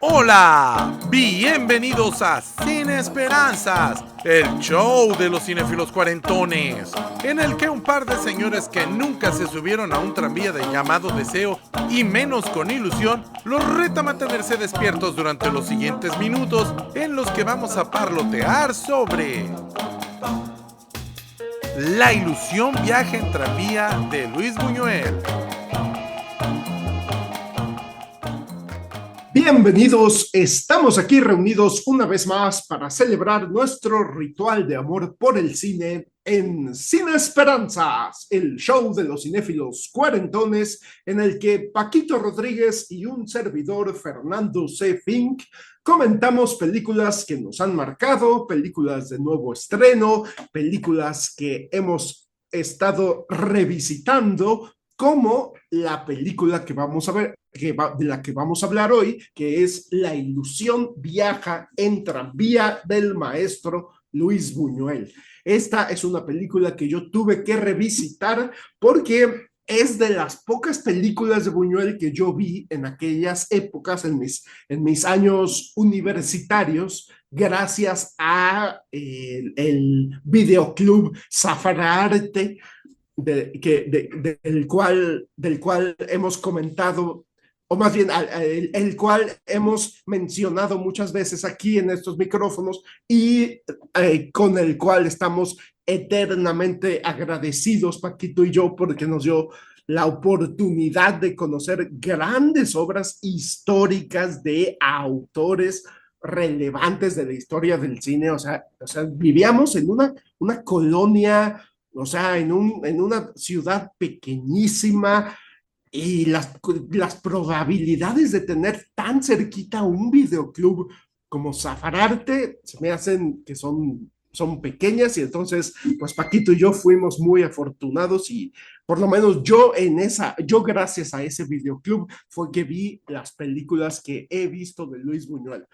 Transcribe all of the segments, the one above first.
Hola, bienvenidos a Sin Esperanzas, el show de los cinéfilos cuarentones, en el que un par de señores que nunca se subieron a un tranvía de llamado deseo y menos con ilusión, los reta a mantenerse despiertos durante los siguientes minutos en los que vamos a parlotear sobre La ilusión viaja en tranvía de Luis Buñuel. Bienvenidos, estamos aquí reunidos una vez más para celebrar nuestro ritual de amor por el cine en Cine Esperanzas, el show de los cinéfilos cuarentones en el que Paquito Rodríguez y un servidor, Fernando C. Fink, comentamos películas que nos han marcado, películas de nuevo estreno, películas que hemos estado revisitando, como la película que vamos a ver, de la que vamos a hablar hoy, que es La ilusión viaja en tranvía del maestro Luis Buñuel. Esta es una película que yo tuve que revisitar porque es de las pocas películas de Buñuel que yo vi en aquellas épocas, en mis años universitarios, gracias a el videoclub Zafararte, del cual hemos comentado, o más bien el cual hemos mencionado muchas veces aquí en estos micrófonos y con el cual estamos eternamente agradecidos, Paquito y yo, porque nos dio la oportunidad de conocer grandes obras históricas de autores relevantes de la historia del cine. O sea vivíamos en una colonia, o sea, en una ciudad pequeñísima, y las probabilidades de tener tan cerquita un videoclub como Zafararte se me hacen que son pequeñas, y entonces, pues Paquito y yo fuimos muy afortunados, y por lo menos yo gracias a ese videoclub fue que vi las películas que he visto de Luis Buñuel.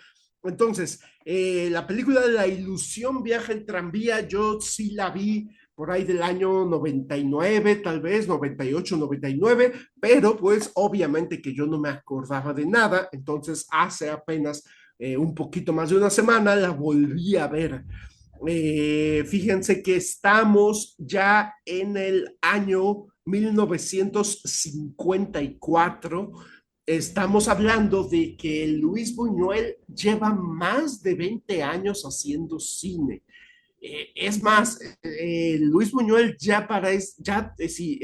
Entonces, la película de La ilusión viaja en tranvía, yo sí la vi por ahí del año 99, tal vez 98, 99, pero pues obviamente que yo no me acordaba de nada. Entonces hace apenas un poquito más de una semana la volví a ver. Fíjense que estamos ya en el año 1954. Estamos hablando de que Luis Buñuel lleva más de 20 años haciendo cine. Es más, Luis Buñuel ya para si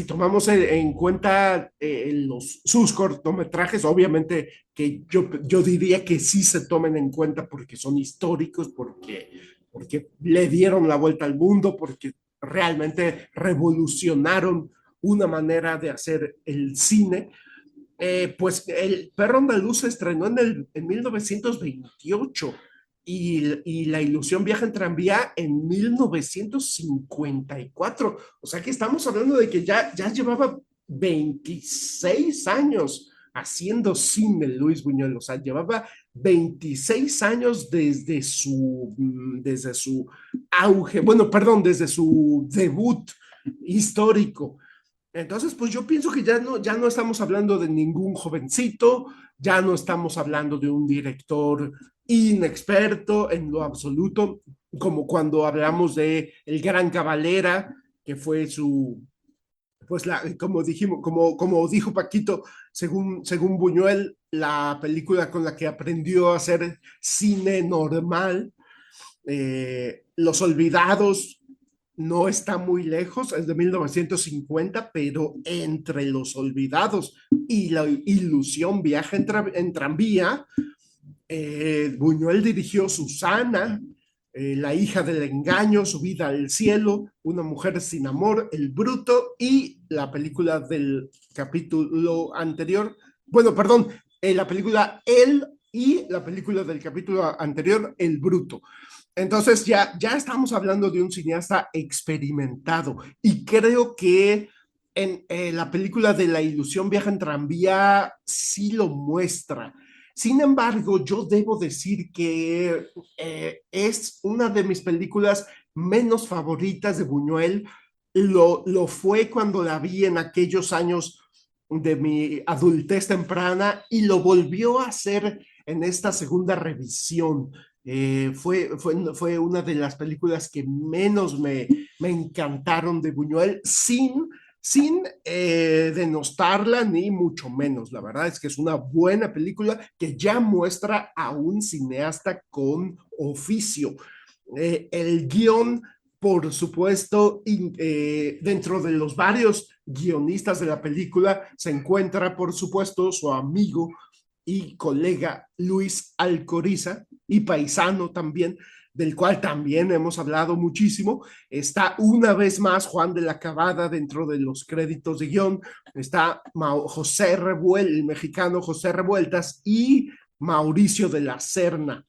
tomamos en cuenta sus cortometrajes, obviamente que yo diría que sí se tomen en cuenta porque son históricos, porque le dieron la vuelta al mundo, porque realmente revolucionaron una manera de hacer el cine. Pues El Perro Andaluz se estrenó en 1928, y La ilusión viaja en tranvía en 1954. O sea que estamos hablando de que ya llevaba 26 años haciendo cine Luis Buñuel. O sea, llevaba 26 años desde su auge, bueno, perdón, desde su debut histórico. Entonces, pues yo pienso que ya no estamos hablando de ningún jovencito, ya no estamos hablando de un director inexperto en lo absoluto, como cuando hablamos de El Gran Cavalera, que fue como dijo Paquito, según Buñuel, la película con la que aprendió a hacer cine normal. Los Olvidados no está muy lejos, es de 1950, pero entre Los Olvidados y La ilusión viaja en tranvía, Buñuel dirigió Susana, La hija del engaño, Subida al cielo, Una mujer sin amor, El bruto, y la película del capítulo anterior, bueno, perdón, la película Él, y la película del capítulo anterior, El bruto. Entonces ya estamos hablando de un cineasta experimentado, y creo que en la película de La ilusión viaja en tranvía sí lo muestra. Sin embargo, yo debo decir que es una de mis películas menos favoritas de Buñuel. Lo fue cuando la vi en aquellos años de mi adultez temprana y lo volvió a hacer en esta segunda revisión. Fue una de las películas que menos me encantaron de Buñuel, sin denostarla ni mucho menos. La verdad es que es una buena película que ya muestra a un cineasta con oficio. El guión, por supuesto, dentro de los varios guionistas de la película se encuentra, por supuesto, su amigo y colega Luis Alcoriza, y paisano también, del cual también hemos hablado muchísimo. Está una vez más Juan de la Cabada dentro de los créditos de guión. Está José Revueltas, el mexicano José Revueltas, y Mauricio de la Serna,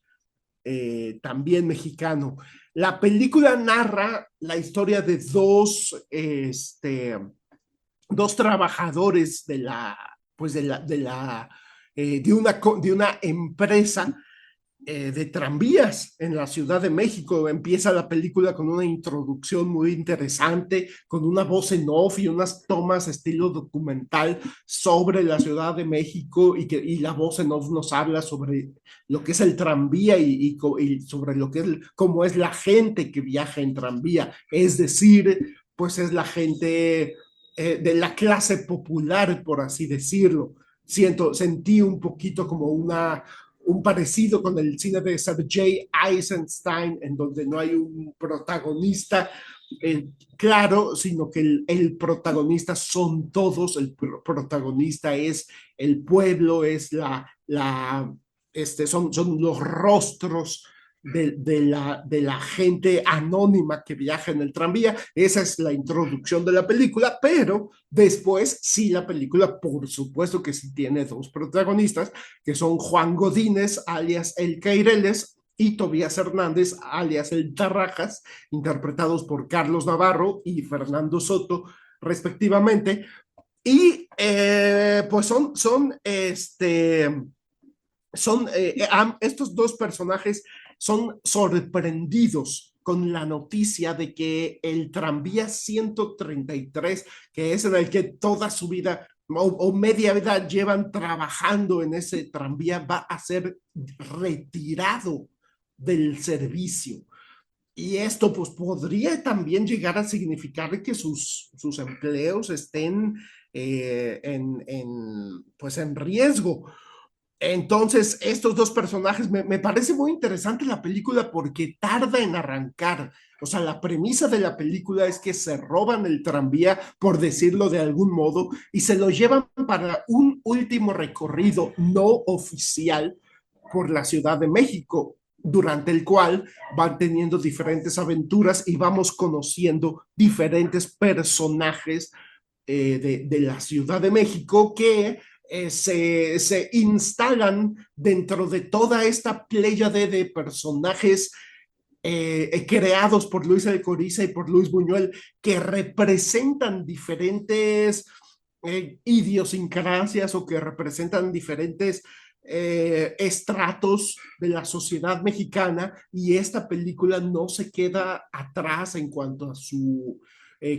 también mexicano. La película narra la historia de dos trabajadores pues de una empresa de tranvías en la Ciudad de México. Empieza la película con una introducción muy interesante, con una voz en off y unas tomas estilo documental sobre la Ciudad de México, y la voz en off nos habla sobre lo que es el tranvía y sobre lo que es, cómo es la gente que viaja en tranvía, es decir, pues es la gente de la clase popular, por así decirlo. Sentí un poquito como un parecido con el cine de Sergei Eisenstein, en donde no hay un protagonista claro, sino que el protagonista son todos. El protagonista es el pueblo, es son los rostros de la gente anónima que viaja en el tranvía. Esa es la introducción de la película, pero después sí, la película por supuesto que sí tiene dos protagonistas, que son Juan Godínez, alias El Caireles, y Tobías Hernández, alias El Tarrajas, interpretados por Carlos Navarro y Fernando Soto, respectivamente. Y pues estos dos personajes son sorprendidos con la noticia de que el tranvía 133, que es en el que toda su vida o media vida llevan trabajando en ese tranvía, va a ser retirado del servicio. Y esto pues podría también llegar a significar que sus empleos estén pues en riesgo. Entonces, estos dos personajes, me parece muy interesante la película porque tarda en arrancar. O sea, la premisa de la película es que se roban el tranvía, por decirlo de algún modo, y se lo llevan para un último recorrido no oficial por la Ciudad de México, durante el cual van teniendo diferentes aventuras y vamos conociendo diferentes personajes de la Ciudad de México que se instalan dentro de toda esta pléyade de personajes creados por Luis Alcoriza y por Luis Buñuel, que representan diferentes idiosincrasias, o que representan diferentes estratos de la sociedad mexicana, y esta película no se queda atrás en cuanto a su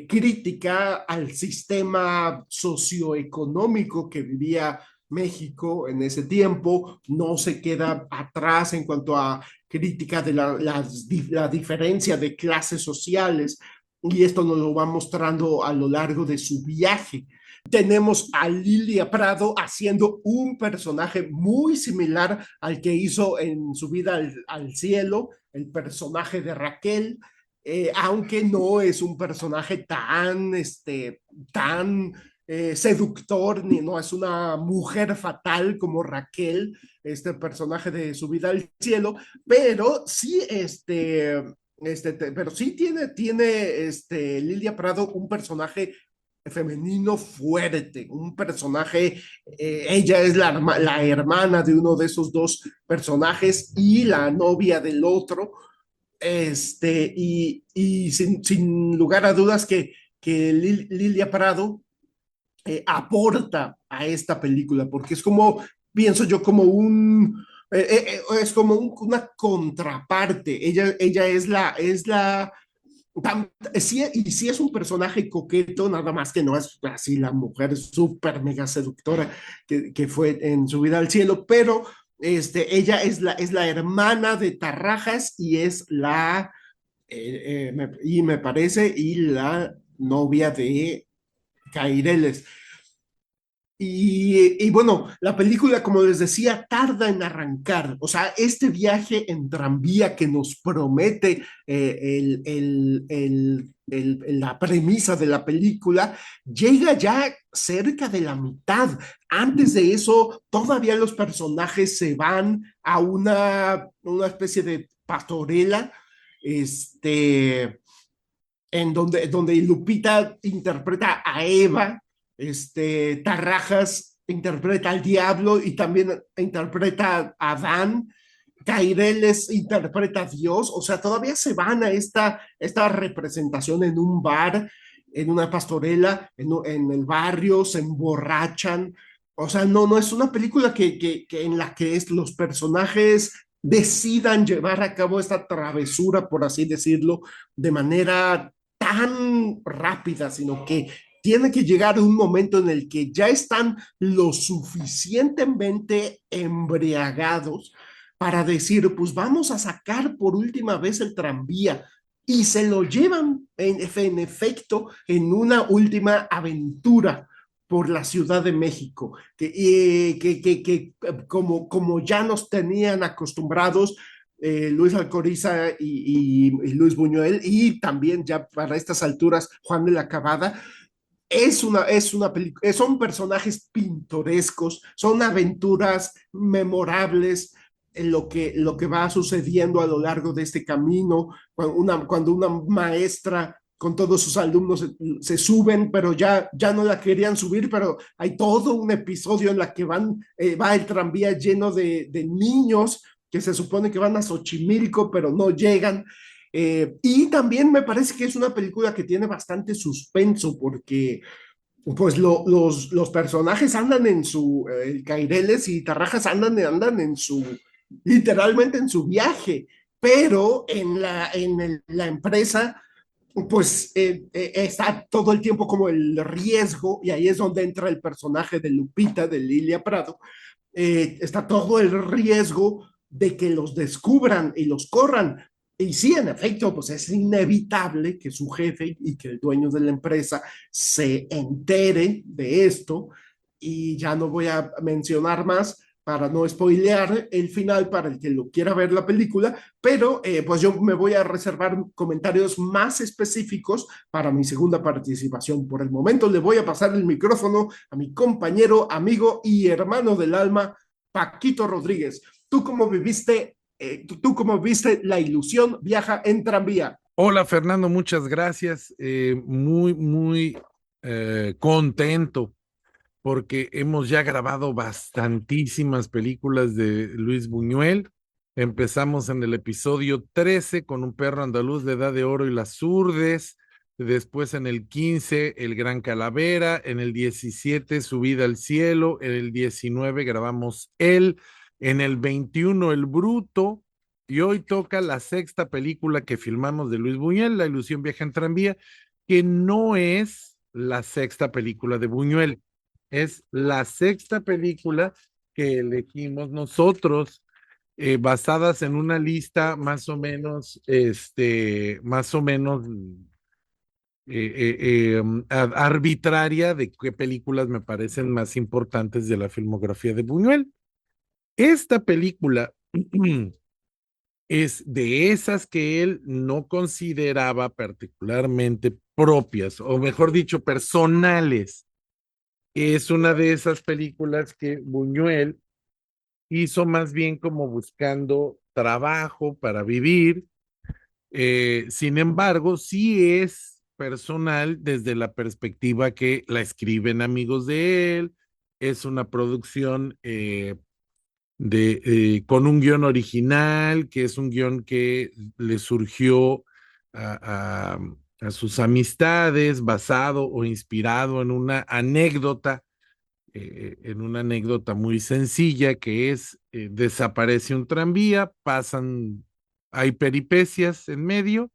crítica al sistema socioeconómico que vivía México en ese tiempo. No se queda atrás en cuanto a crítica de la diferencia de clases sociales, y esto nos lo va mostrando a lo largo de su viaje. Tenemos a Lilia Prado haciendo un personaje muy similar al que hizo en Su vida al cielo, el personaje de Raquel, aunque no es un personaje tan seductor, ni no es una mujer fatal como Raquel, este personaje de Su vida al cielo, pero sí, pero sí tiene Lilia Prado un personaje femenino fuerte, un personaje, ella es la hermana de uno de esos dos personajes y la novia del otro, y sin lugar a dudas que Lilia Prado aporta a esta película, porque es como, pienso yo, como es como una contraparte. Ella es la Sí, y sí es un personaje coqueto, nada más que no es así la mujer súper mega seductora que fue en su vida al cielo, pero ella es la hermana de Tarrajas y es y me parece, y la novia de Caireles. Y bueno, la película, como les decía, tarda en arrancar. O sea, este viaje en tranvía que nos promete la premisa de la película, llega ya cerca de la mitad. Antes de eso, todavía los personajes se van a una especie de pastorela, este, donde Lupita interpreta a Eva, Tarrajas interpreta al diablo y también interpreta a Adán, Caireles interpreta a Dios, o sea, todavía se van a esta representación en un bar, en una pastorela, en el barrio, se emborrachan, o sea, no es una película que en la que los personajes decidan llevar a cabo esta travesura, por así decirlo, de manera tan rápida, sino que tiene que llegar un momento en el que ya están lo suficientemente embriagados para decir, pues vamos a sacar por última vez el tranvía. Y se lo llevan en efecto en una última aventura por la Ciudad de México, como ya nos tenían acostumbrados Luis Alcoriza y Luis Buñuel, y también ya para estas alturas Juan de la Cabada, es una película, son personajes pintorescos, son aventuras memorables en lo que va sucediendo a lo largo de este camino, cuando una maestra con todos sus alumnos se suben, pero ya no la querían subir, pero hay todo un episodio en la que va el tranvía lleno de niños que se supone que van a Xochimilco, pero no llegan. Y también me parece que es una película que tiene bastante suspenso porque pues los personajes andan en Caireles y Tarrajas andan literalmente en su viaje, pero la empresa pues está todo el tiempo como el riesgo, y ahí es donde entra el personaje de Lupita, de Lilia Prado, está todo el riesgo de que los descubran y los corran. Y sí, en efecto, pues es inevitable que su jefe y que el dueño de la empresa se entere de esto, y ya no voy a mencionar más para no spoilear el final para el que lo quiera ver la película, pero pues yo me voy a reservar comentarios más específicos para mi segunda participación. Por el momento le voy a pasar el micrófono a mi compañero, amigo y hermano del alma, Paquito Rodríguez. ¿Tú cómo viste La ilusión viaja en tranvía? Hola Fernando, muchas gracias. Muy contento porque hemos ya grabado bastantísimas películas de Luis Buñuel. Empezamos en el episodio 13 con Un perro andaluz de edad de oro y las urdes. Después en el 15, El Gran Calavera. En el 17, Subida al cielo. En el 19 grabamos Él. En el 21, El Bruto. Y hoy toca la sexta película que filmamos de Luis Buñuel, La ilusión viaja en tranvía, que no es la sexta película de Buñuel, es la sexta película que elegimos nosotros, basadas en una lista más o menos arbitraria de qué películas me parecen más importantes de la filmografía de Buñuel. Esta película es de esas que él no consideraba particularmente propias, o mejor dicho, personales. Es una de esas películas que Buñuel hizo más bien como buscando trabajo para vivir. Sin embargo, sí es personal desde la perspectiva que la escriben amigos de él. Es una producción con un guión original, que es un guión que le surgió a, a sus amistades, basado o inspirado en una anécdota muy sencilla que es, desaparece un tranvía, hay peripecias en medio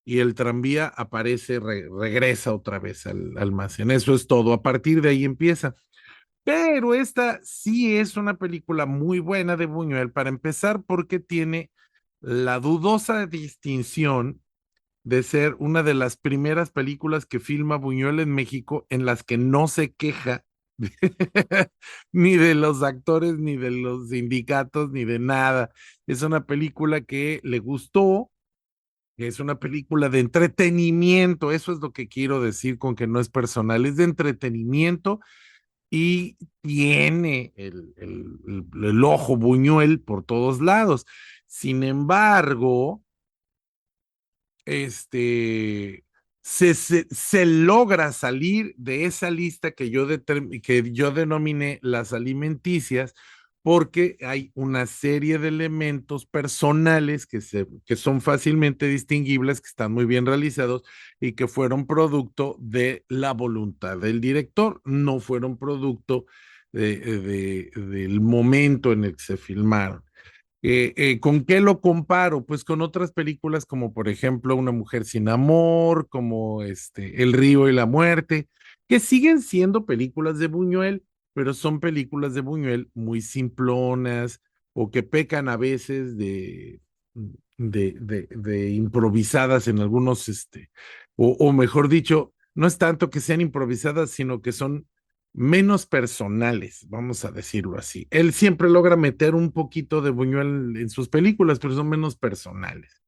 y el tranvía aparece, regresa otra vez al almacén. Eso es todo. A partir de ahí empieza. Pero esta sí es una película muy buena de Buñuel, para empezar, porque tiene la dudosa distinción de ser una de las primeras películas que filma Buñuel en México en las que no se queja ni de los actores, ni de los sindicatos, ni de nada. Es una película que le gustó, es una película de entretenimiento, eso es lo que quiero decir con que no es personal, es de entretenimiento y tiene el ojo Buñuel por todos lados. Sin embargo, este, se logra salir de esa lista que yo denominé las alimenticias, porque hay una serie de elementos personales que son fácilmente distinguibles, que están muy bien realizados y que fueron producto de la voluntad del director, no fueron producto del momento en el que se filmaron. ¿Con qué lo comparo? Pues con otras películas como por ejemplo Una mujer sin amor, como El río y la muerte, que siguen siendo películas de Buñuel, pero son películas de Buñuel muy simplonas o que pecan a veces de improvisadas en algunos, o mejor dicho, no es tanto que sean improvisadas, sino que son menos personales, vamos a decirlo así. Él siempre logra meter un poquito de Buñuel en sus películas, pero son menos personales.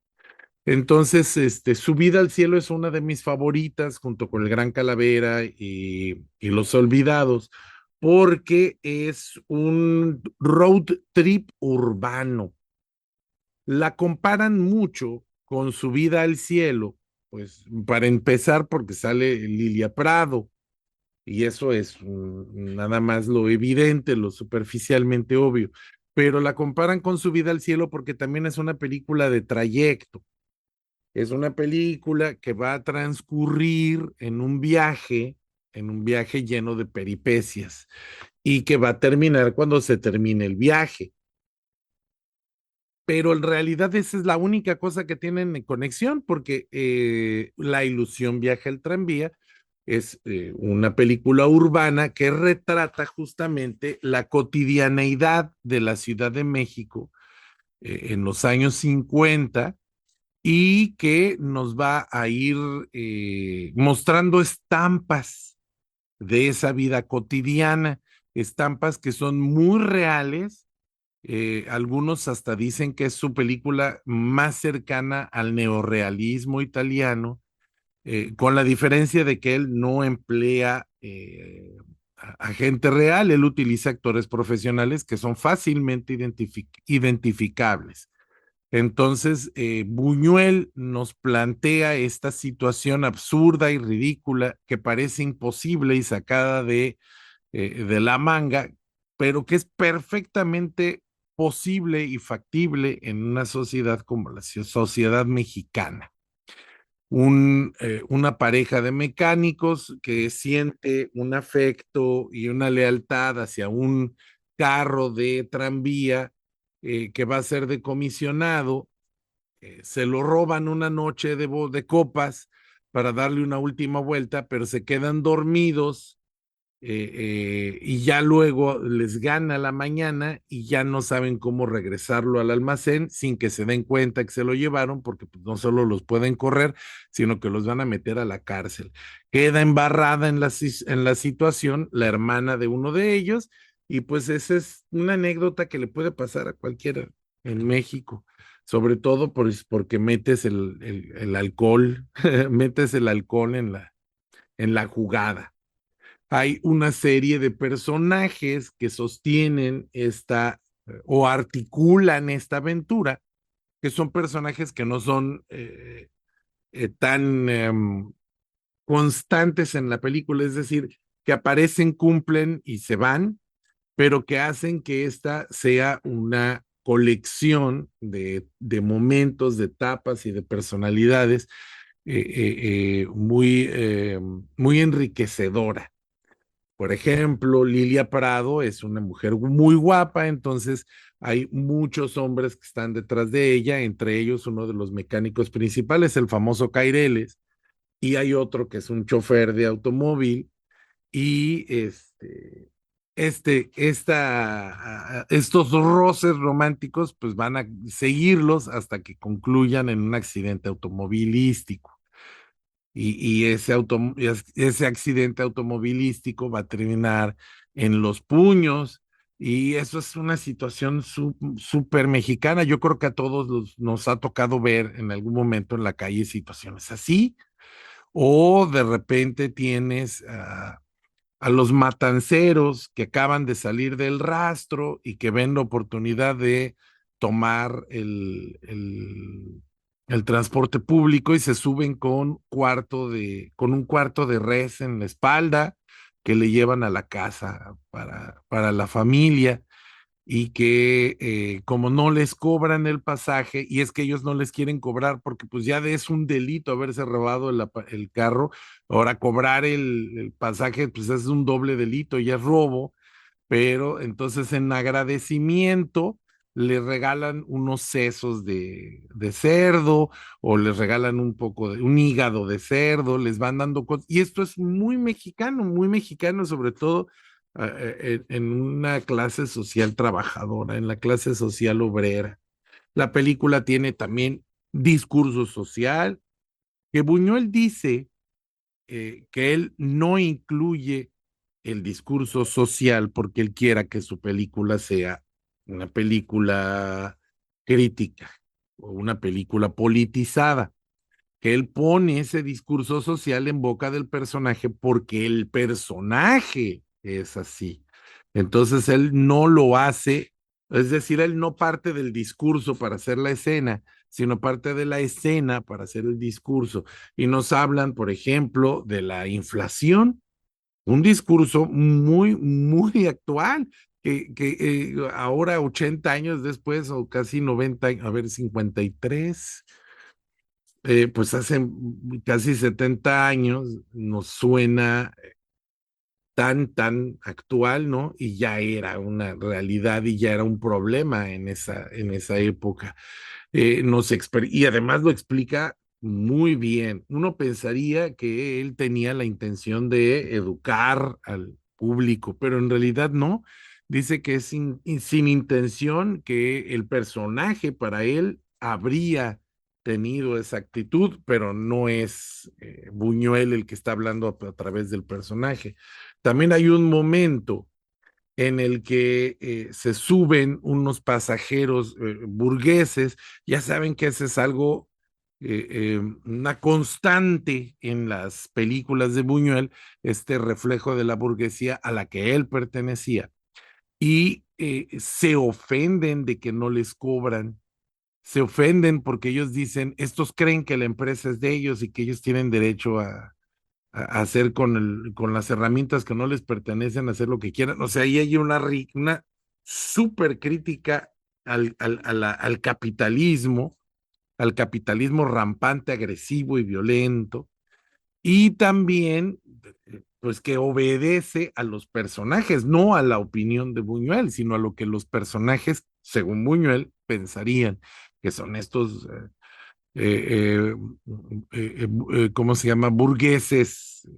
Entonces, Subida al cielo es una de mis favoritas, junto con El Gran Calavera y Los Olvidados, porque es un road trip urbano. La comparan mucho con Subida al cielo, pues para empezar, porque sale Lilia Prado, y eso es nada más lo evidente, lo superficialmente obvio, pero la comparan con Subida al cielo porque también es una película de trayecto, es una película que va a transcurrir en un viaje lleno de peripecias y que va a terminar cuando se termine el viaje. Pero en realidad esa es la única cosa que tienen en conexión, porque La ilusión viaja el tranvía es una película urbana que retrata justamente la cotidianeidad de la Ciudad de México en los años 50 y que nos va a ir mostrando estampas de esa vida cotidiana, estampas que son muy reales. Algunos hasta dicen que es su película más cercana al neorrealismo italiano, con la diferencia de que él no emplea a gente real, él utiliza actores profesionales que son fácilmente identificables. Entonces, Buñuel nos plantea esta situación absurda y ridícula que parece imposible y sacada de la manga, pero que es perfectamente posible y factible en una sociedad como la sociedad mexicana. Una pareja de mecánicos que siente un afecto y una lealtad hacia un carro de tranvía que va a ser decomisionado, se lo roban una noche de copas para darle una última vuelta, pero se quedan dormidos y ya luego les gana la mañana y ya no saben cómo regresarlo al almacén sin que se den cuenta que se lo llevaron, porque pues, no solo los pueden correr, sino que los van a meter a la cárcel. Queda embarrada en la situación la hermana de uno de ellos y pues esa es una anécdota que le puede pasar a cualquiera en México. Sobre todo porque metes el alcohol, metes el alcohol en la jugada. Hay una serie de personajes que sostienen o articulan esta aventura, que son personajes que no son tan constantes en la película, es decir, que aparecen, cumplen y se van, pero que hacen que esta sea una colección momentos, de etapas y de personalidades muy enriquecedora. Por ejemplo, Lilia Prado es una mujer muy guapa, entonces hay muchos hombres que están detrás de ella, entre ellos uno de los mecánicos principales, el famoso Caireles, y hay otro que es un chofer de automóvil, y estos roces románticos pues van a seguirlos hasta que concluyan en un accidente automovilístico. Ese accidente automovilístico va a terminar en los puños, y eso es una situación súper mexicana. Yo creo que a todos nos ha tocado ver en algún momento en la calle situaciones así, o de repente tienes a los matanceros que acaban de salir del rastro y que ven la oportunidad de tomar el transporte público y se suben con un cuarto de res en la espalda que le llevan a la casa para la familia, y que como no les cobran el pasaje, y es que ellos no les quieren cobrar porque pues ya es un delito haberse robado el carro, ahora cobrar el pasaje pues es un doble delito, ya es robo, pero entonces en agradecimiento le regalan unos sesos de cerdo, o les regalan un poco de un hígado de cerdo, les van dando cosas, y esto es muy mexicano, sobre todo en una clase social trabajadora, en la clase social obrera. La película tiene también discurso social, que Buñuel dice que él no incluye el discurso social porque él quiera que su película sea una película crítica o una película politizada, que él pone ese discurso social en boca del personaje porque el personaje es así. Entonces él no lo hace, es decir, él no parte del discurso para hacer la escena, sino parte de la escena para hacer el discurso. Y nos hablan, por ejemplo, de la inflación, un discurso muy actual, que ahora 80 años después, o casi 90, a ver, 53, pues hace casi 70 años nos suena tan actual, ¿no? Y ya era una realidad y ya era un problema en esa época. Y además lo explica muy bien. Uno pensaría que él tenía la intención de educar al público, pero en realidad no. Dice que es sin intención, que el personaje para él habría tenido esa actitud, pero no es Buñuel el que está hablando a través del personaje. También hay un momento en el que se suben unos pasajeros burgueses. Ya saben que ese es algo, una constante en las películas de Buñuel, este reflejo de la burguesía a la que él pertenecía, y se ofenden de que no les cobran. Se ofenden porque ellos dicen, estos creen que la empresa es de ellos y que ellos tienen derecho a hacer con las herramientas que no les pertenecen, hacer lo que quieran. O sea, ahí hay una súper crítica al capitalismo rampante, agresivo y violento, y también, pues, que obedece a los personajes, no a la opinión de Buñuel, sino a lo que los personajes, según Buñuel, pensarían, que son estos eh, ¿cómo se llama? Burgueses,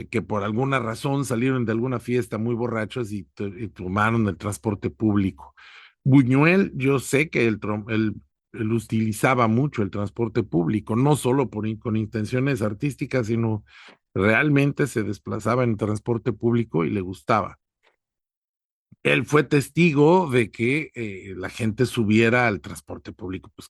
que por alguna razón salieron de alguna fiesta muy borrachos y tomaron el transporte público. Buñuel, yo sé que él utilizaba mucho el transporte público, no solo con intenciones artísticas, sino realmente se desplazaba en el transporte público y le gustaba. Él fue testigo de que la gente subiera al transporte público, pues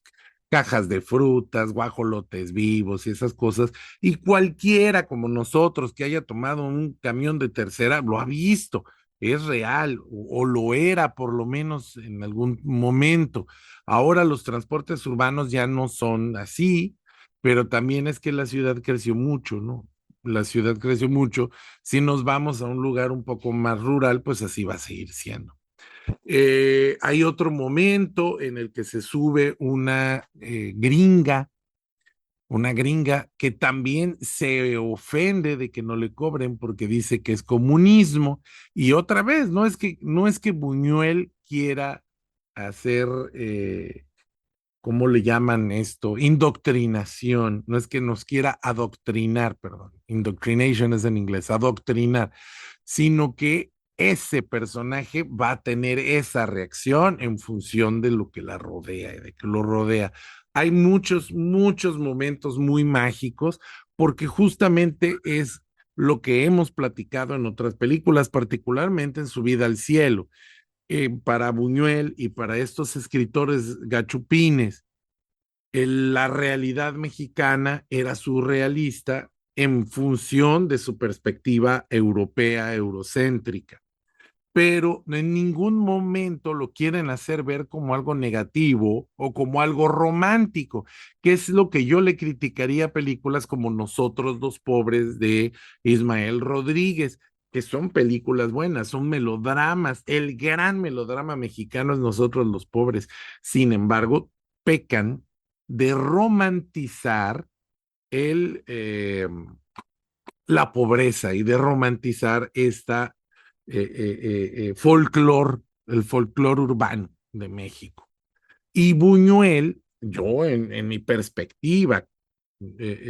cajas de frutas, guajolotes vivos y esas cosas, y cualquiera como nosotros que haya tomado un camión de tercera lo ha visto, es real, o lo era por lo menos en algún momento. Ahora los transportes urbanos ya no son así, pero también es que la ciudad creció mucho, ¿no? La ciudad creció mucho. Si nos vamos a un lugar un poco más rural, pues así va a seguir siendo. Hay otro momento en el que se sube una gringa una gringa que también se ofende de que no le cobren porque dice que es comunismo. Y otra vez, no es que Buñuel quiera hacer, ¿cómo le llaman esto? Indoctrinación. No es que nos quiera adoctrinar, perdón. Indoctrination es en inglés, adoctrinar, sino que ese personaje va a tener esa reacción en función de lo que la rodea y de que lo rodea. Hay muchos, muchos momentos muy mágicos porque justamente es lo que hemos platicado en otras películas, particularmente en Subida al Cielo. Para Buñuel y para estos escritores gachupines, la realidad mexicana era surrealista en función de su perspectiva europea, eurocéntrica, pero en ningún momento lo quieren hacer ver como algo negativo o como algo romántico, que es lo que yo le criticaría a películas como Nosotros los Pobres de Ismael Rodríguez, que son películas buenas, son melodramas. El gran melodrama mexicano es Nosotros los Pobres. Sin embargo, pecan de romantizar el, la pobreza y de romantizar folclore, el folclore urbano de México. Y Buñuel, yo en mi perspectiva,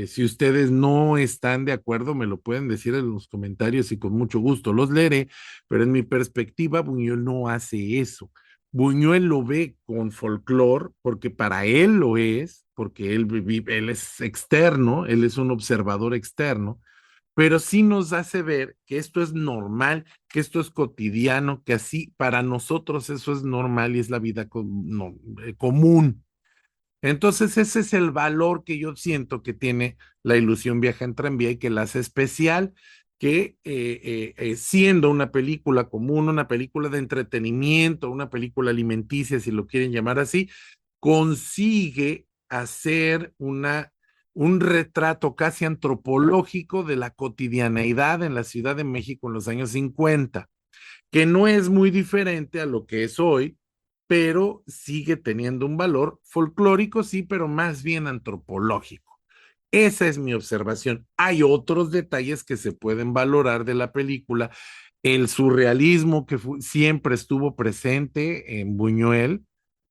si ustedes no están de acuerdo, me lo pueden decir en los comentarios y con mucho gusto los leeré, pero en mi perspectiva, Buñuel no hace eso. Buñuel lo ve con folclore porque para él lo es, porque él es externo, él es un observador externo, pero sí nos hace ver que esto es normal, que esto es cotidiano, que así para nosotros eso es normal y es la vida no, común. Entonces ese es el valor que yo siento que tiene La ilusión viaja en tranvía y que la hace especial, que siendo una película común, una película de entretenimiento, una película alimenticia, si lo quieren llamar así, consigue hacer un retrato casi antropológico de la cotidianeidad en la Ciudad de México en los años 50, que no es muy diferente a lo que es hoy, pero sigue teniendo un valor folclórico, sí, pero más bien antropológico. Esa es mi observación. Hay otros detalles que se pueden valorar de la película. El surrealismo que siempre estuvo presente en Buñuel,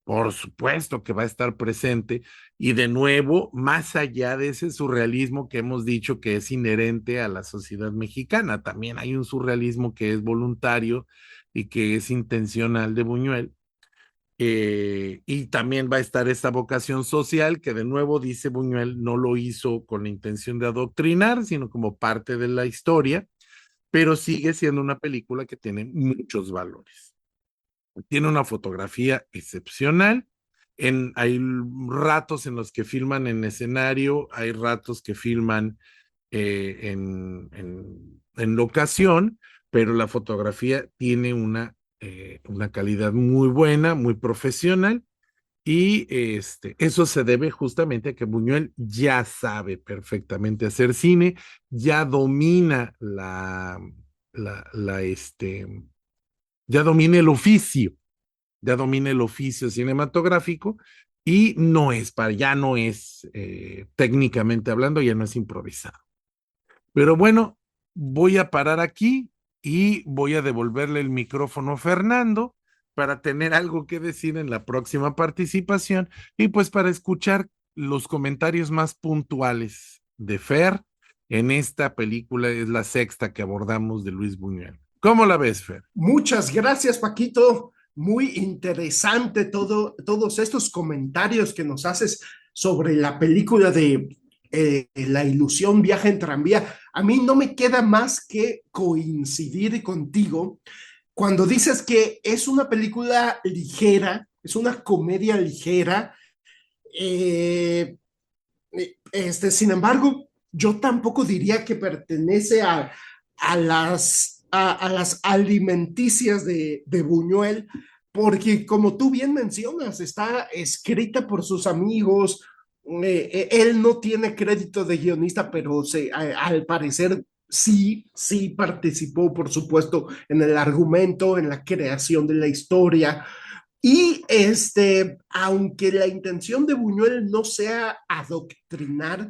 por supuesto que va a estar presente. Y de nuevo, más allá de ese surrealismo que hemos dicho que es inherente a la sociedad mexicana, también hay un surrealismo que es voluntario y que es intencional de Buñuel. Y también va a estar esta vocación social que de nuevo dice Buñuel no lo hizo con la intención de adoctrinar, sino como parte de la historia, pero sigue siendo una película que tiene muchos valores. Tiene una fotografía excepcional. Hay ratos en los que filman en escenario, hay ratos que filman en locación, pero la fotografía tiene una calidad muy buena, muy profesional, y eso se debe justamente a que Buñuel ya sabe perfectamente hacer cine, ya domina la, ya domina el oficio, ya domina el oficio cinematográfico y ya no es, técnicamente hablando, ya no es improvisado. Pero bueno, voy a parar aquí y voy a devolverle el micrófono a Fernando para tener algo que decir en la próxima participación y pues para escuchar los comentarios más puntuales de Fer en esta película. Es la sexta que abordamos de Luis Buñuel. ¿Cómo la ves, Fer? Muchas gracias, Paquito. Muy interesante todos estos comentarios que nos haces sobre la película de La ilusión viaja en tranvía. A mí no me queda más que coincidir contigo cuando dices que es una película ligera, es una comedia ligera. eh, Sin embargo, yo tampoco diría que pertenece a las alimenticias de Buñuel, porque como tú bien mencionas, está escrita por sus amigos. Él no tiene crédito de guionista, pero al parecer sí participó, por supuesto, en el argumento, en la creación de la historia. Y aunque la intención de Buñuel no sea adoctrinar,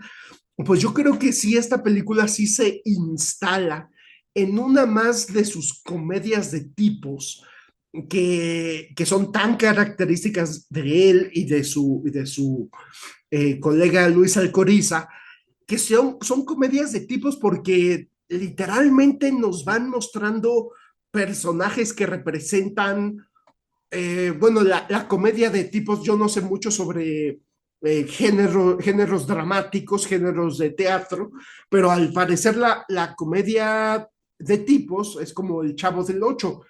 pues yo creo que sí, esta película sí se instala en una más de sus comedias de tipos que son tan características de él y de su colega Luis Alcoriza, que son comedias de tipos porque literalmente nos van mostrando personajes que representan bueno, la comedia de tipos, yo no sé mucho sobre géneros dramáticos, géneros de teatro, pero al parecer la comedia de tipos es como el Chavo del Ocho,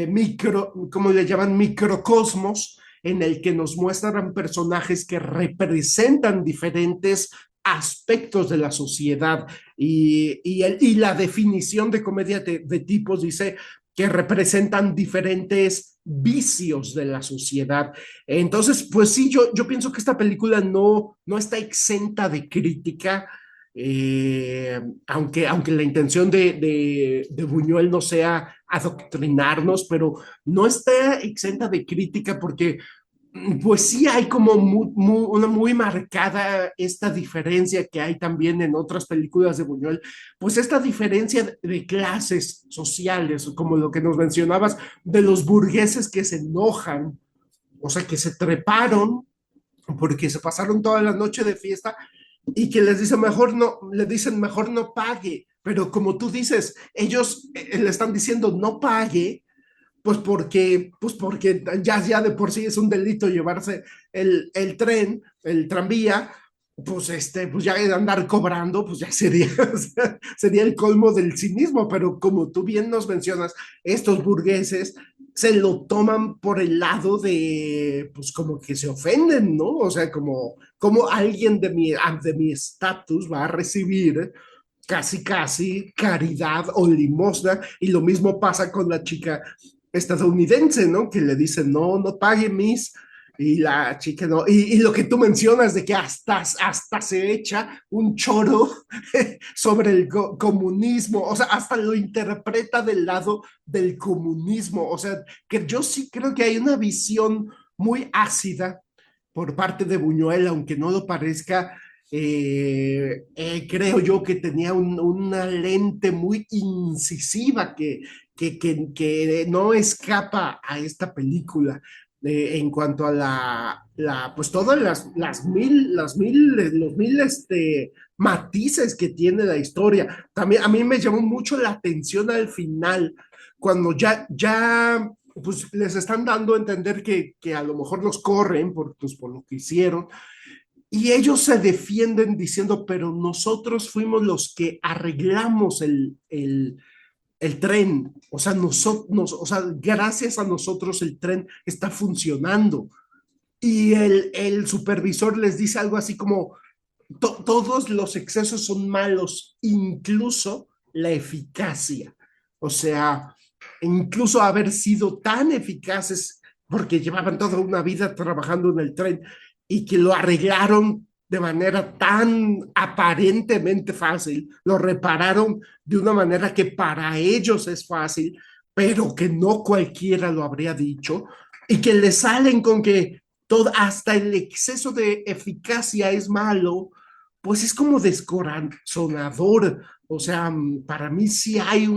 micro, ¿cómo le llaman? Microcosmos en el que nos muestran personajes que representan diferentes aspectos de la sociedad y la definición de comedia de tipos dice que representan diferentes vicios de la sociedad. Entonces, pues sí, yo pienso que esta película no está exenta de crítica, aunque la intención de Buñuel no sea adoctrinarnos, pero no está exenta de crítica porque pues sí hay como una muy marcada esta diferencia que hay también en otras películas de Buñuel, pues esta diferencia de clases sociales, como lo que nos mencionabas, de los burgueses que se enojan, o sea, que se treparon porque se pasaron toda la noche de fiesta y que les dicen mejor no, le dicen mejor no pague, pero como tú dices, ellos le están diciendo no pague pues porque ya de por sí es un delito llevarse el tren, el tranvía, pues pues ya de andar cobrando, pues ya sería, o sea, sería el colmo del cinismo, pero como tú bien nos mencionas, estos burgueses se lo toman por el lado de, pues como que se ofenden, ¿no? O sea, como alguien de mi estatus va a recibir casi caridad o limosna, y lo mismo pasa con la chica estadounidense, ¿no? Que le dicen, no pague mis, y la chica no, y lo que tú mencionas de que hasta se echa un choro sobre el comunismo, o sea, hasta lo interpreta del lado del comunismo, o sea, que yo sí creo que hay una visión muy ácida por parte de Buñuel, aunque no lo parezca, creo yo que tenía una lente muy incisiva que no escapa a esta película en cuanto a pues todas los mil matices que tiene la historia. También a mí me llamó mucho la atención al final, cuando pues les están dando a entender que a lo mejor los corren pues, por lo que hicieron, y ellos se defienden diciendo, pero nosotros fuimos los que arreglamos el tren, o sea, o sea, gracias a nosotros el tren está funcionando. Y el supervisor les dice algo así como, todos los excesos son malos, incluso la eficacia. O sea, incluso haber sido tan eficaces porque llevaban toda una vida trabajando en el tren y que lo arreglaron de manera tan aparentemente fácil, lo repararon de una manera que para ellos es fácil, pero que no cualquiera lo habría dicho, y que le salen con que hasta el exceso de eficacia es malo, pues es como descorazonador. O sea, para mí sí hay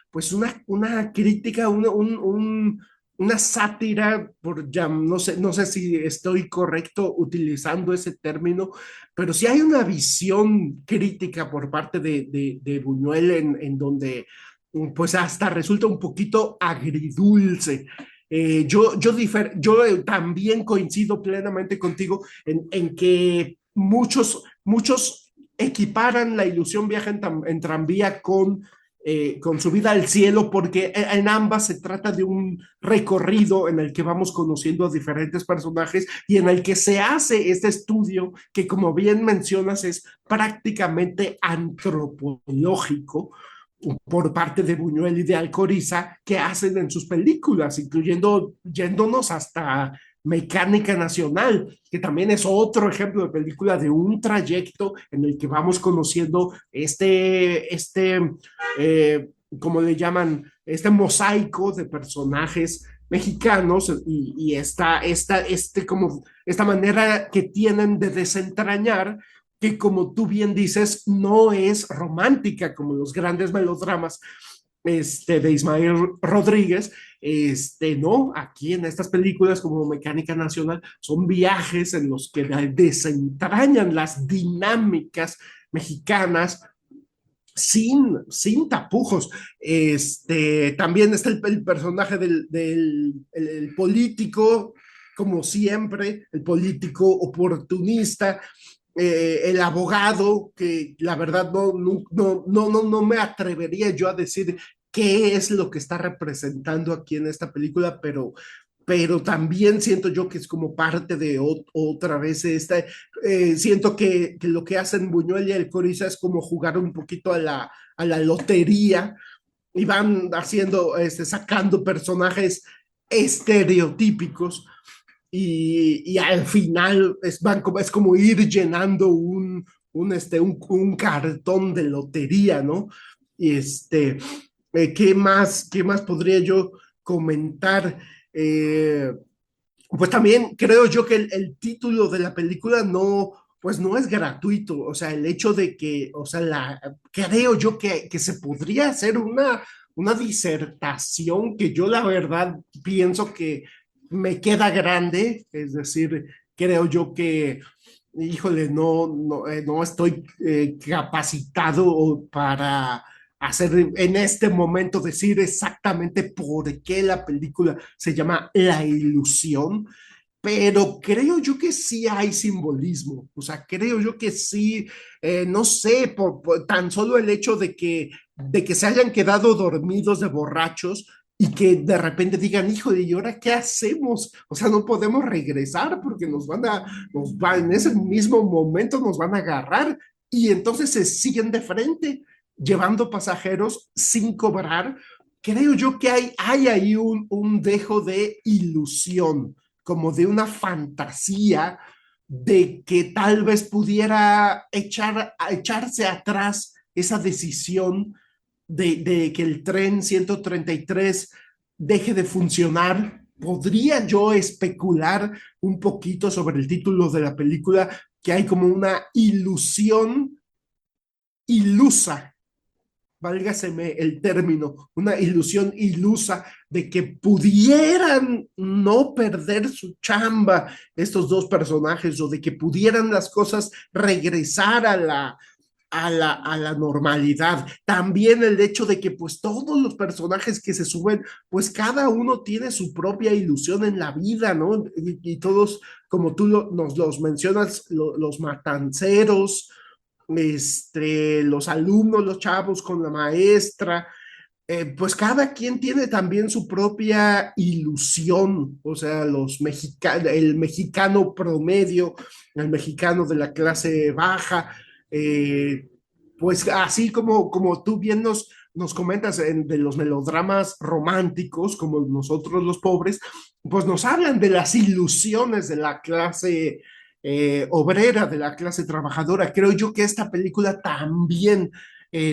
pues una crítica, una sátira, no sé si estoy correcto utilizando ese término, pero sí hay una visión crítica por parte de Buñuel en donde pues hasta resulta un poquito agridulce. Yo también coincido plenamente contigo en que muchos equiparan la ilusión viaja en tranvía con subida al cielo, porque en ambas se trata de un recorrido en el que vamos conociendo a diferentes personajes y en el que se hace este estudio que, como bien mencionas, es prácticamente antropológico por parte de Buñuel y de Alcoriza que hacen en sus películas, incluyendo yéndonos hasta Mecánica Nacional, que también es otro ejemplo de película de un trayecto en el que vamos conociendo como le llaman, este mosaico de personajes mexicanos y esta manera que tienen de desentrañar que como tú bien dices, no es romántica como los grandes melodramas de Ismael Rodríguez, no, aquí en estas películas como Mecánica Nacional son viajes en los que desentrañan las dinámicas mexicanas sin tapujos. También está el personaje el político, como siempre, el político oportunista, el abogado, que la verdad no me atrevería yo a decir qué es lo que está representando aquí en esta película, pero también siento yo que es como parte de otra vez siento que lo que hacen Buñuel y Alcoriza es como jugar un poquito a la lotería y van haciendo, sacando personajes estereotípicos y al final es como ir llenando un cartón de lotería, ¿no? Y qué más podría yo comentar? Eh, pues también creo yo que el título de la película pues no es gratuito, o sea, el hecho de que, o sea, creo yo que se podría hacer una disertación que yo la verdad pienso que me queda grande, es decir, creo yo que, híjole, no estoy capacitado para hacer en este momento decir exactamente por qué la película se llama La Ilusión, pero creo yo que sí hay simbolismo, o sea, creo yo que sí, no sé, tan solo el hecho de que se hayan quedado dormidos de borrachos y que de repente digan, hijo, ¿y ahora qué hacemos? O sea, no podemos regresar porque en ese mismo momento nos van a agarrar y entonces se siguen de frente llevando pasajeros sin cobrar. Creo yo que hay ahí un dejo de ilusión, como de una fantasía de que tal vez pudiera echarse atrás esa decisión de que el tren 133 deje de funcionar. ¿Podría yo especular un poquito sobre el título de la película, que hay como una ilusión ilusa, válgaseme el término, una ilusión ilusa de que pudieran no perder su chamba estos dos personajes o de que pudieran las cosas regresar a la normalidad? También el hecho de que pues todos los personajes que se suben, pues cada uno tiene su propia ilusión en la vida, ¿no? Y todos, como tú nos los mencionas, los matanceros, los alumnos, los chavos con la maestra, pues cada quien tiene también su propia ilusión, o sea, el mexicano promedio, el mexicano de la clase baja, eh, pues así como tú bien nos comentas de los melodramas románticos, como nosotros los pobres, pues nos hablan de las ilusiones de la clase obrera, de la clase trabajadora. Creo yo que esta película también